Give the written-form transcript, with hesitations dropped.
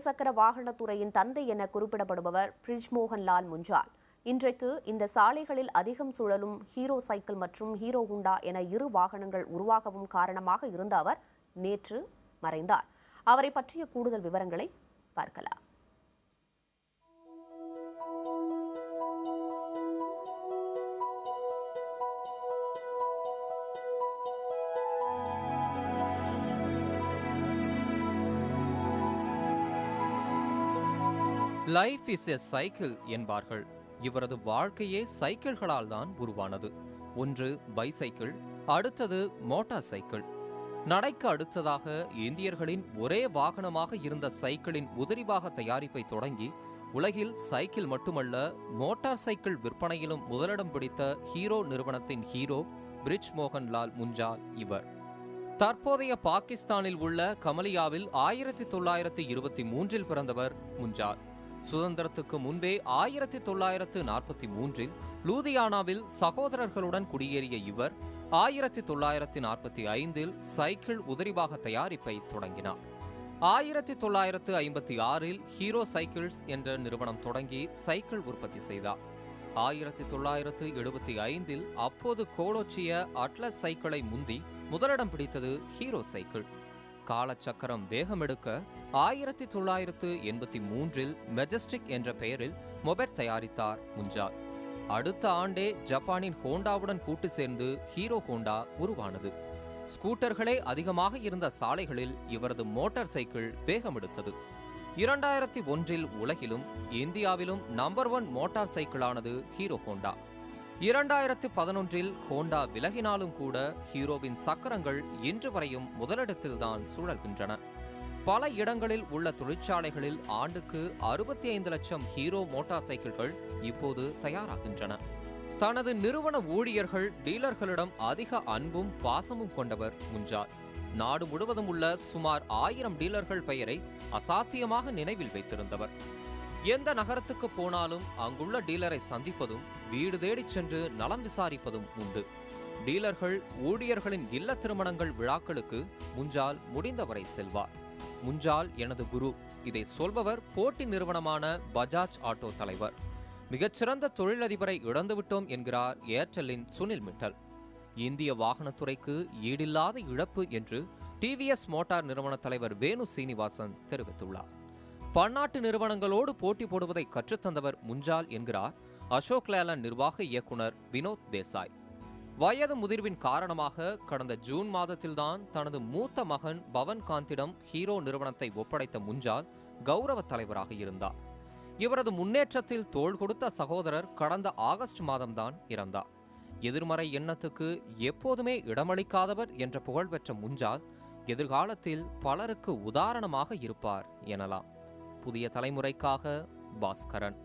சக்கர வாகனத்துறையின் தந்தை என குறிப்பிடப்படுபவர் பிரிஜ்மோகன் லால் முஞ்சால். இன்றைக்கு இந்த சாலைகளில் அதிகம் சுழலும் ஹீரோ சைக்கிள் மற்றும் ஹீரோ ஹோண்டா என இரு வாகனங்கள் உருவாகவும் காரணமாக இருந்த அவர் நேற்று மறைந்தார். அவரை பற்றிய கூடுதல் விவரங்களை பார்க்கலாம். லைஃப் இஸ் எ சைக்கிள் என்பார்கள். இவரது வாழ்க்கையே சைக்கிள்களால் தான் உருவானது. ஒன்று பைசைக்கிள், அடுத்தது மோட்டார் சைக்கிள். நடைக்கு அடுத்ததாக இந்தியர்களின் ஒரே வாகனமாக இருந்த சைக்கிளின் உதிரிபாக தயாரிப்பை தொடங்கி உலகில் சைக்கிள் மட்டுமல்ல மோட்டார் சைக்கிள் விற்பனையிலும் முதலிடம் பிடித்த ஹீரோ நிறுவனத்தின் ஹீரோ பிரிஜ்மோகன் லால் முஞ்சால் இவர். தற்போதைய பாகிஸ்தானில் உள்ள கமலியாவில் 1923 பிறந்தவர் முஞ்சால். சுதந்திரத்துக்கு முன்பே 1943 லூதியானாவில் சகோதரர்களுடன் குடியேறிய இவர் 1945 சைக்கிள் உதிரிபாக தயாரிப்பை தொடங்கினார். 1956 ஹீரோ சைக்கிள்ஸ் என்ற நிறுவனம் தொடங்கி சைக்கிள் உற்பத்தி செய்தார். 1975 அப்போது கோலோச்சிய அட்லஸ் சைக்கிளை முந்தி முதலிடம் பிடித்தது ஹீரோ சைக்கிள். காலச்சக்கரம் வேகமெடுக்க 1983 மெஜஸ்டிக் என்ற பெயரில் மொபெட் தயாரித்தார் முஞ்சால். அடுத்த ஆண்டே ஜப்பானின் ஹோண்டாவுடன் கூட்டு சேர்ந்து ஹீரோ ஹோண்டா உருவானது. ஸ்கூட்டர்களே அதிகமாக இருந்த சாலைகளில் இவரது மோட்டார் சைக்கிள் வேகமெடுத்தது. 2001 உலகிலும் இந்தியாவிலும் நம்பர் 1 மோட்டார் சைக்கிளானது ஹீரோ ஹோண்டா. 2011 ஹோண்டா விலகினாலும் கூட ஹீரோவின் சக்கரங்கள் இன்று வரையும் முதலிடத்தில்தான் சுழல்கின்றன. பல இடங்களில் உள்ள தொழிற்சாலைகளில் ஆண்டுக்கு 65 லட்சம் ஹீரோ மோட்டார் சைக்கிள்கள் இப்போது தயாராகின்றன. தனது நிறுவன ஊழியர்கள் டீலர்களிடம் அதிக அன்பும் பாசமும் கொண்டவர் முஞ்சால். நாடு முழுவதும் உள்ள சுமார் 1000 டீலர்கள் பெயரை அசாத்தியமாக நினைவில் வைத்திருந்தவர். எந்த நகரத்துக்கு போனாலும் அங்குள்ள டீலரை சந்திப்பதும் வீடு தேடிச் சென்று நலம் விசாரிப்பதும் உண்டு. டீலர்கள் ஊழியர்களின் இல்ல திருமணங்கள் விழாக்களுக்கு முஞ்சால் முடிந்தவரை செல்வார். முஞ்சால் எனது குரு, இதை சொல்பவர் போட்டி நிறுவனமான பஜாஜ் ஆட்டோ தலைவர். மிகச்சிறந்த தொழிலதிபரை இழந்துவிட்டோம் என்கிறார் ஏர்டெல்லின் சுனில் மிட்டல். இந்திய வாகனத்துறைக்கு ஈடில்லாத இழப்பு என்று டிவிஎஸ் மோட்டார் நிறுவன தலைவர் வேணு சீனிவாசன் தெரிவித்துள்ளார். பன்னாட்டு நிறுவனங்களோடு போட்டி போடுவதை கற்றுத்தந்தவர் முஞ்சால் என்கிறார் அசோக் லேலண்ட் நிர்வாக இயக்குனர் வினோத் தேசாய். வயது முதிர்வின் காரணமாக கடந்த ஜூன் மாதத்தில்தான் தனது மூத்த மகன் பவன் காந்திடம் ஹீரோ நிறுவனத்தை ஒப்படைத்த முஞ்சால் கௌரவ தலைவராக இருந்தார். இவரது முன்னேற்றத்தில் தோள் கொடுத்த சகோதரர் கடந்த ஆகஸ்ட் மாதம்தான் இறந்தார். எதிர்மறை எண்ணத்துக்கு எப்போதுமே இடமளிக்காதவர் என்ற புகழ்பெற்ற முஞ்சால் எதிர்காலத்தில் பலருக்கு உதாரணமாக இருப்பார் எனலாம். புதிய தலைமுறைக்காக பாஸ்கரன்.